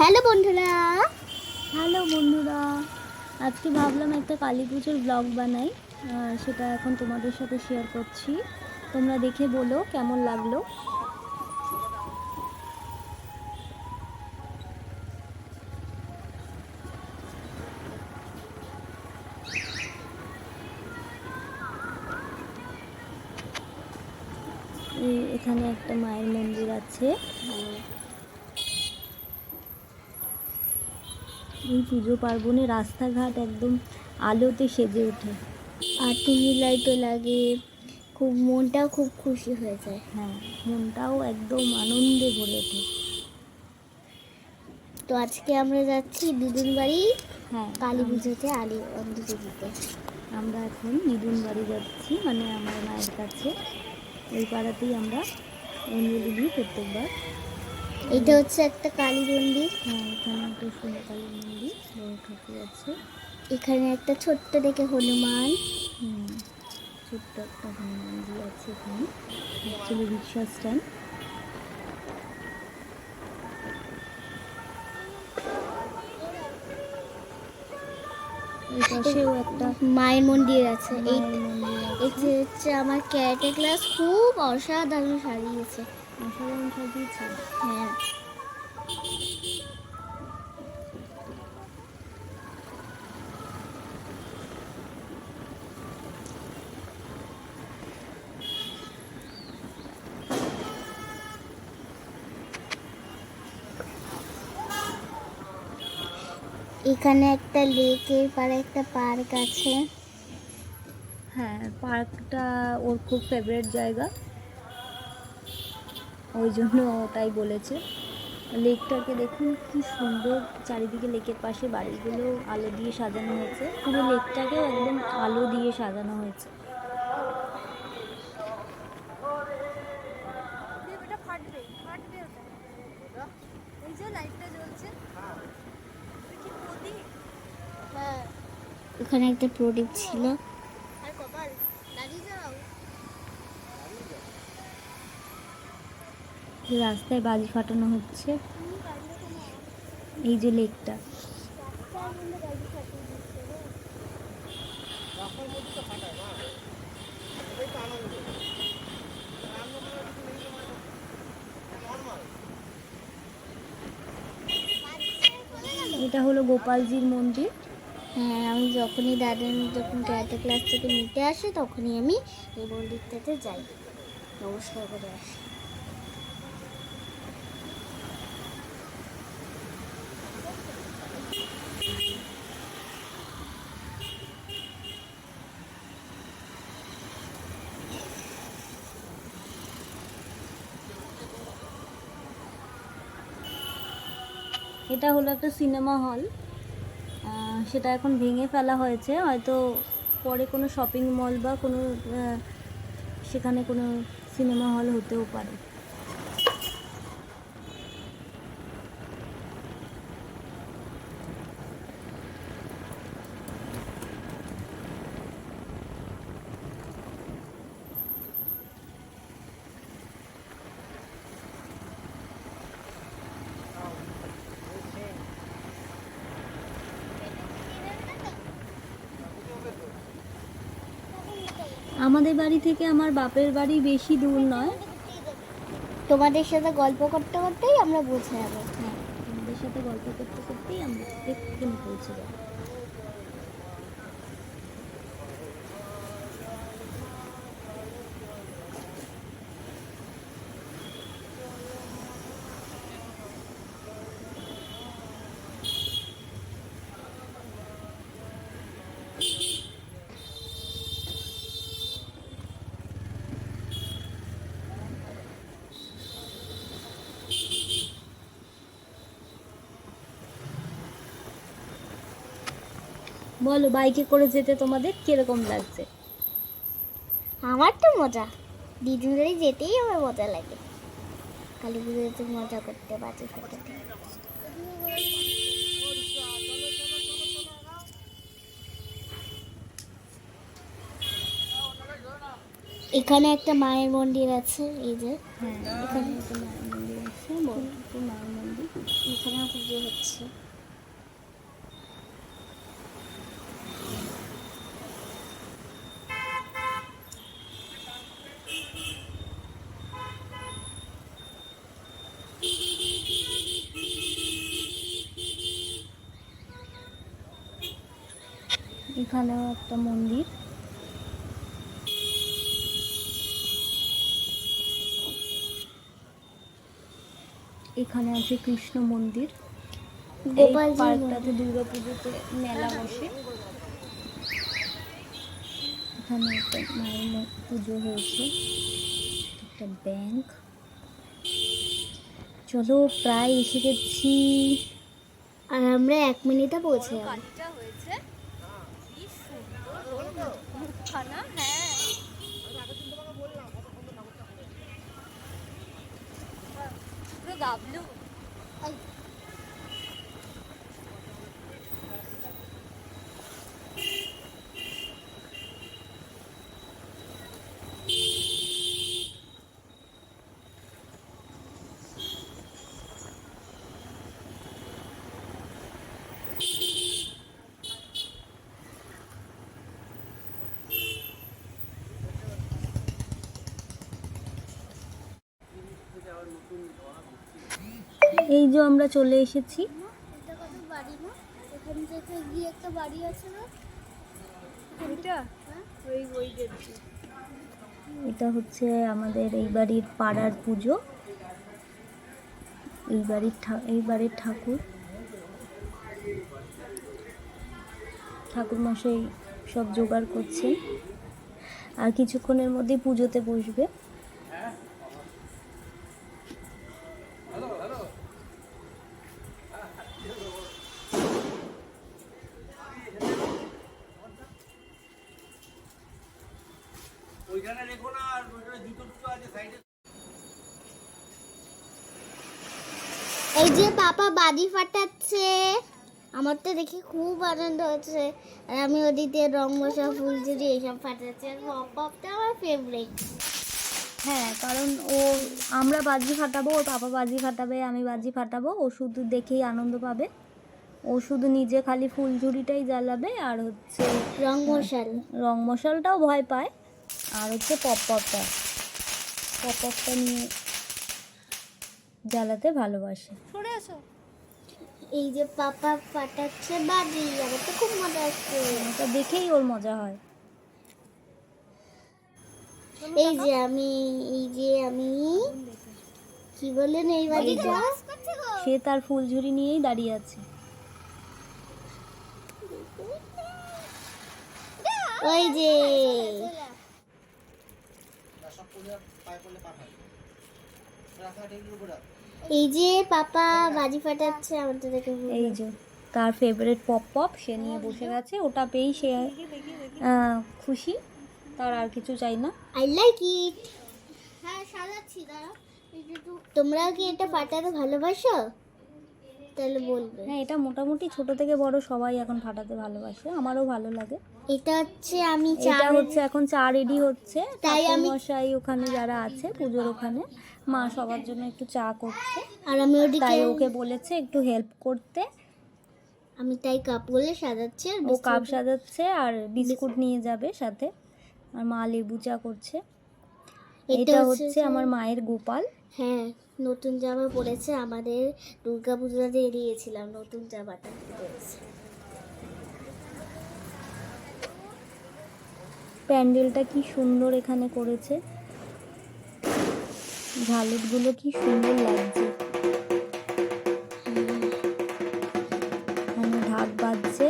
Hello বন্ধুরা, আজকে ভাবলাম একটা কালী পুজোর ব্লগ বানাই। সেটা এখন তোমাদের সাথে শেয়ার করছি। তোমরা দেখে বলো কেমন লাগলো। এখানে একটা মায়ের মন্দির আছে। এই পুজো পার্বণে রাস্তাঘাট একদম আলোতে সেজে ওঠে, আর টিভি লাইটও লাগে, খুব মনটাও খুব খুশি হয়ে যায়। হ্যাঁ, মনটাও একদম আনন্দে ভরে ওঠে। তো আজকে আমরা যাচ্ছি দিদুন বাড়ি, হ্যাঁ, কালী পুজোতে আলি অঞ্জলি দিতে। আমরা এখন দিদুন বাড়ি যাচ্ছি, মানে আমার মায়ের কাছে। ওই পাড়াতেই আমরা অঞ্জলি দিই প্রত্যেকবার। এটা হচ্ছে একটা কালী মন্দির। হ্যাঁ, এখানে একটা সুন্দর কালী মন্দির, বড় ঠাকুর আছে। এখানে একটা ছোট্ট দেখে হনুমান, ছোট্ট একটা হনুমানজি আছে এখানে। অ্যাকচুয়ালি রিক্সা স্ট্যান্ড। এই পাশেও একটা মায়ের মন্দির আছে। এই মন্দির আছে। এটা হচ্ছে আমার ক্যারাটে ক্লাস, খুব অসাধারণ সাজিয়েছে। অসাধারণ সাজিয়েছে। হ্যাঁ, এখানে একটা লেকের পাড়ে একটা পার্ক আছে। হ্যাঁ, পার্কটা ওর খুব ফেভারিট জায়গা, ওই জন্য ওটাই বলেছে। লেকটাকে দেখুন কি সুন্দর, চারিদিকে লেকের পাশে বাড়িগুলো আলো দিয়ে সাজানো হয়েছে। পুরো লেকটাকেও একদম আলো দিয়ে সাজানো হয়েছে। ওখানে একটা প্রদীপ ছিল। রাস্তায় বাজি ফাটানো হচ্ছে। এই যে লেকটা, এটা হলো গোপালজির মন্দির। হ্যাঁ, আমি যখনই যখন ক্যারাটে ক্লাস থেকে নিতে আসে তখনই আমি এই মন্দিরটাতে যাই, নমস্কার করে আসি। এটা হলো একটা সিনেমা হল। সেটা এখন ভেঙে ফেলা হয়েছে, হয়তো পরে কোনো শপিং মল বা কোনো সেখানে কোনো সিনেমা হল হতেও পারে। আমাদের বাড়ি থেকে আমার বাপের বাড়ি বেশি দূর নয়। তোমাদের সাথে গল্প করতে করতেই আমরা পৌঁছে যাবো। হ্যাঁ, আমাদের সাথে গল্প করতে করতেই আমরা এক্ষুনি পৌঁছে যাব। বলো, বাইকে করে যেতে তোমাদের কিরকম লাগছে? আমার তো মজা, দিদিদের যেতেই আমার মজা লাগে। কালী পুজোতে মজা করতে, বাজি ফাটাতে। এখানে একটা মায়ের মন্দির আছে, এই যে হ্যাঁ, এখানে একটা মায়ের মন্দির আছে, বড় একটা মায়ের মন্দির। এখানেও পুজো হচ্ছে। এখানেও একটা মন্দির। এখানে আছে কৃষ্ণ মন্দির। এই গোপালজি পার্কটাতে দুর্গাপুজোতে মেলা বসে। এখানে একটা মায়ের পুজো হয়েছে, একটা ব্যাংক। চলো প্রায় এসে গেছি। আর আমরা 1 মিনিটে পৌঁছে যাবো। এই যে আমরা চলে এসেছি। এটা কত বাড়ি না, এখান থেকে গিয়ে একটা বাড়ি আছে না, এটা হচ্ছে আমাদের এই বাড়ির পাড়ার পুজো। এই বাড়ির ঠাকুর মশাই সব জোগাড় করছে, আর কিছুক্ষণের মধ্যে পুজোতে বসবে। এই যে পাপা বাজি ফাটাচ্ছে, আমার তো দেখে খুব আনন্দ হচ্ছে। আর আমি ওদিকে রং মশা ফুলঝুরি এইসব ফাটাচ্ছি, আর পপটা আমার ফেভারিট। হ্যাঁ, কারণ আমরা বাজি ফাটাবো, ওর পাপা বাজি ফাটাবে, আমি বাজি ফাটাবো। ও শুধু দেখেই আনন্দ পাবে। ও শুধু নিজে খালি ফুলঝুরিটাই জ্বালাবে, আর হচ্ছে রং মশালটাও ভয় পায়, আর হচ্ছে পপটা নিয়ে জ্বালাতে ভালোবাসে। সরে আসো। এই যে পাপা ফাটাচ্ছে বাজি, আমার তো খুব মজা আসছে। এটা দেখেই ওর মজা হয়। এই যে আমি কি বলেন এই বাজিটা, সে তার ফুলঝুরি নিয়েই দাঁড়িয়ে আছে। ওই যে এই যে পাপা বাজি ফাটাচ্ছে, আমার তো দেখে এই যে তার ফেভারিট পপ সে নিয়ে বসে গেছে। ওটা পেয়েই সে খুশি, তার আর কিছু চাই না। I like it. হ্যাঁ সাজাচ্ছি, দাঁড়াও। তোমরা কি এটা ফাটাতে ভালোবাসো? তাহলে বলবে। হ্যাঁ, এটা মোটামুটি ছোট থেকে বড় সবাই এখন ফাটাতে ভালোবাসে, আমারও ভালো লাগে। এটা হচ্ছে এটা হচ্ছে এখন চা রেডি হচ্ছে, তাই আমি মশাই ওখানে যারা আছে পুজোর ওখানে, মা সবার জন্য একটু চা করছে, আর আমি তাই ওকে বলেছে একটু হেল্প করতে। আমি তাই কাপগুলো সাজাচ্ছি, আর ও কাপ সাজাচ্ছে আর বিস্কুট নিয়ে যাবে সাথে, আর মা লেবু চা করছে। এটা হচ্ছে আমার মায়ের গোপাল। হ্যাঁ, নতুন জামা পরেছে, আমাদের দুর্গা পূজাতে দিয়েছিলাম নতুন জামাটা পরেছে। প্যান্ডেলটা কি সুন্দর এখানে করেছে, ঝালরগুলো কি সুন্দর লাগছে। এখানে ঢাক বাজছে,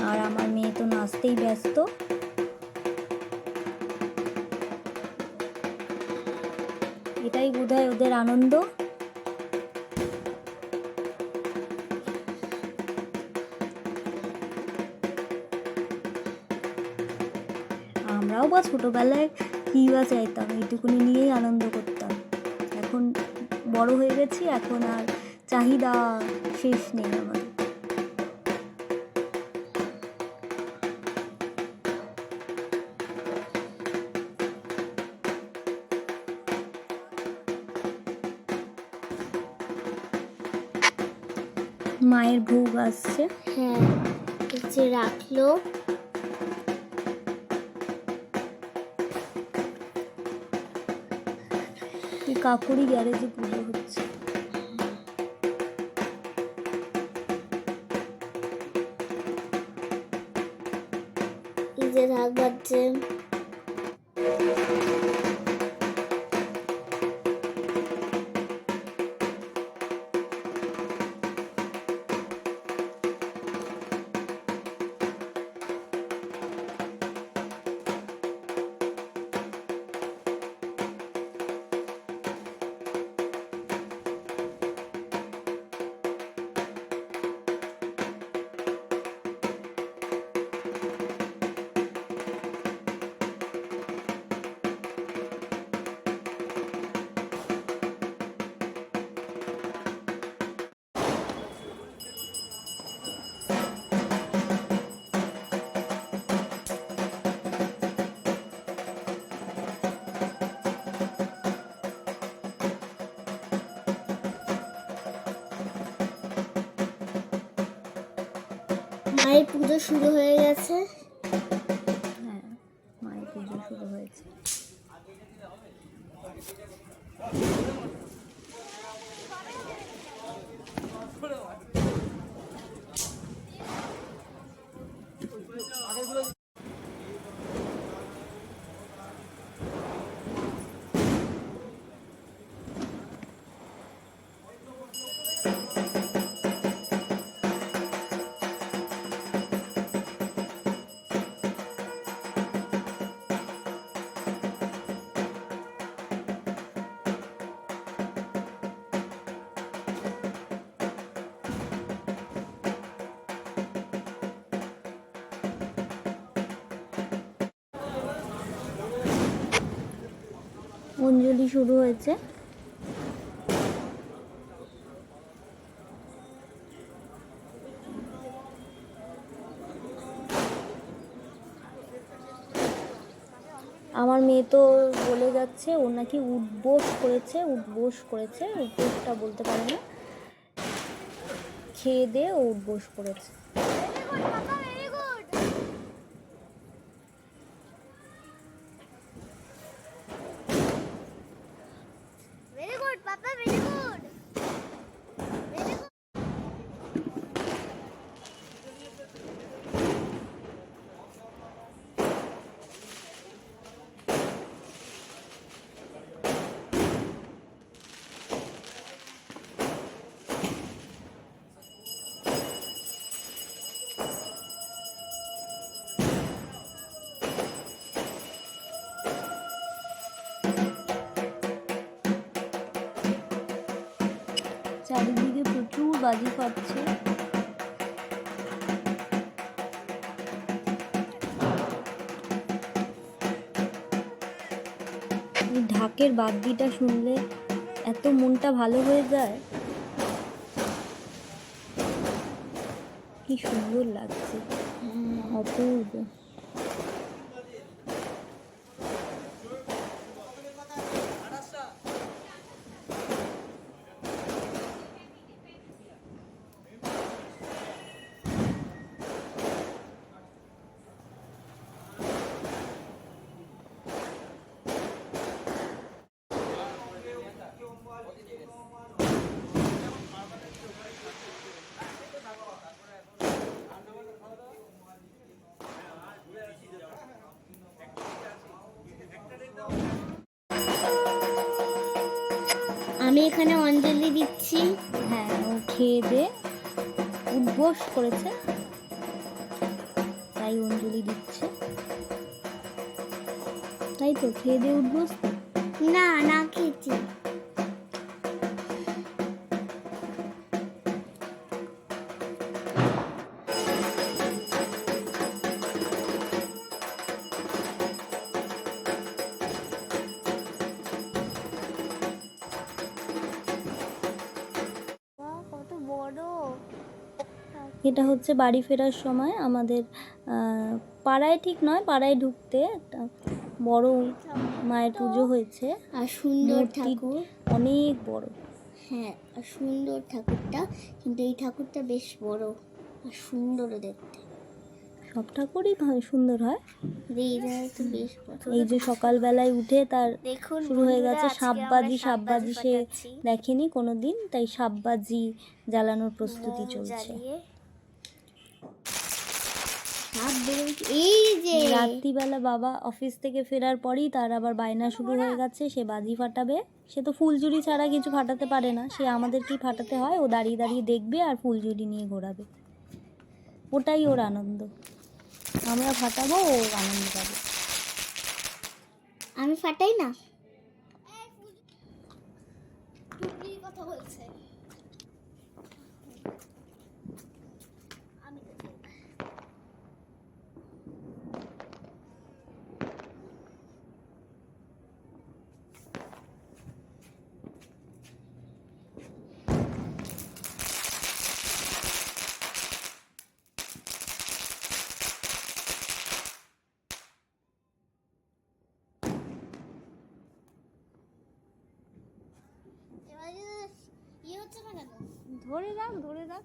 আর আমার মেয়ে তো নাচতেই ব্যস্ত। এটাই বোধহয় ওদের আনন্দ। আমরাও বা ছোটবেলায় কি বা চাইতাম, এইটুকুনি নিয়েই আনন্দ করতাম। এখন বড় হয়ে গেছি, এখন আর চাহিদা শেষ নেই আমার। মায়ের ভোগ আসছে। হ্যাঁ, এই যে রাখলো। এই কাকুরি গ্যারেজে পুজো হচ্ছে। এই যে ঢাক বাজছে। মায়ের পুজো শুরু হয়ে গেছে। হ্যাঁ, মায়ের পুজো শুরু হয়েছে। অঞ্জলি শুরু হয়েছে। আমার মেয়ে তো বলে যাচ্ছে ও নাকি উঠবোস করেছে। উঠবোসটা বলতে পারে না, খেয়ে দিয়ে ও উঠবোস করেছে। চারিদিকে প্রচুর বাজি ফাটছে। এই ঢাকের বাদ্যিটা শুনলে এত মনটা ভালো হয়ে যায়, কি সুন্দর লাগছে, অপূর্ব। আমি এখানে অঞ্জলি দিচ্ছি। হ্যাঁ, ও খেয়ে দিয়ে উঠবোস করেছে, তাই অঞ্জলি দিচ্ছে। তাই তো, খেয়ে দিয়ে উঠবোস তো? না, না খেয়েছি। কত বড়! এটা হচ্ছে বাড়ি ফেরার সময় আমাদের পাড়ায়, ঠিক নয়, পাড়ায় ঢুকতে একটা বড় মায়ের পুজো হয়েছে। আর সুন্দর মূর্তি ঠাকুর, অনেক বড়। হ্যাঁ, আর সুন্দর ঠাকুরটা, কিন্তু এই ঠাকুরটা বেশ বড় আর সুন্দরও দেখতে। সব ঠাকুরই সুন্দর হয়। এইটা একটু বেশ বড়। এই যে সকালবেলায় উঠে তার দেখুন শুরু হয়ে বন্ধুরা, গেছে আজকে সাপবাজি। আমরা সাপবাজি সে ফাটাচ্ছি। দেখেনি কোনোদিন, তাই সাপবাজি জ্বালানোর প্রস্তুতি মোম চলছে। জ্বালিয়ে সাপ বেরোচ্ছে। এই যে রাত্রিবেলা বাবা অফিস থেকে ফেরার পরই তার আবার বায়না শুরু হয়ে গেছে, সে বাজি ফাটাবে। সে তো ফুলঝুরি ছাড়া কিছু ফাটাতে পারে না, সে আমাদেরকেই ফাটাতে হয়। ও দাঁড়িয়ে দাঁড়িয়ে দেখবে আর ফুলঝুরি নিয়ে ঘোরাবে, ওটাই ওর আনন্দ। আমরা ফাটাবো, ও আনন্দ পাবে। আমি ফাটাই না। কথা বলছে। ইয়ে হচ্ছে না কেন? ধরে রাখ, ধরে রাখ।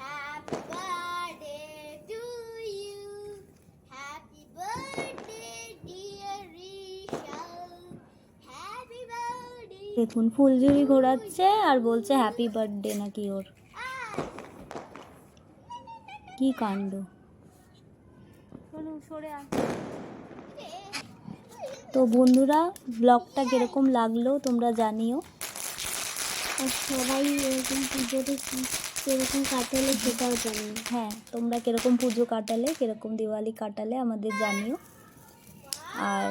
Happy birthday to you. Happy birthday, dear Rishal. Happy birthday. দেখুন ফুলঝুরি ঘোরাচ্ছে আর বলছে হ্যাপি বার্থডে নাকি ওর। কি কাণ্ড! তো বন্ধুরা, ব্লগটা কিরকম লাগলো তোমরা জানিও। আর সবাই এরকম পুজোতে কিরকম কাটালে সেটাও জানি। হ্যাঁ, তোমরা কিরকম পুজো কাটালে, কিরকম দিওয়ালি কাটালে আমাদের জানিও। আর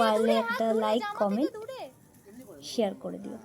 পারলে একটা লাইক, কমেন্ট, শেয়ার করে দিও।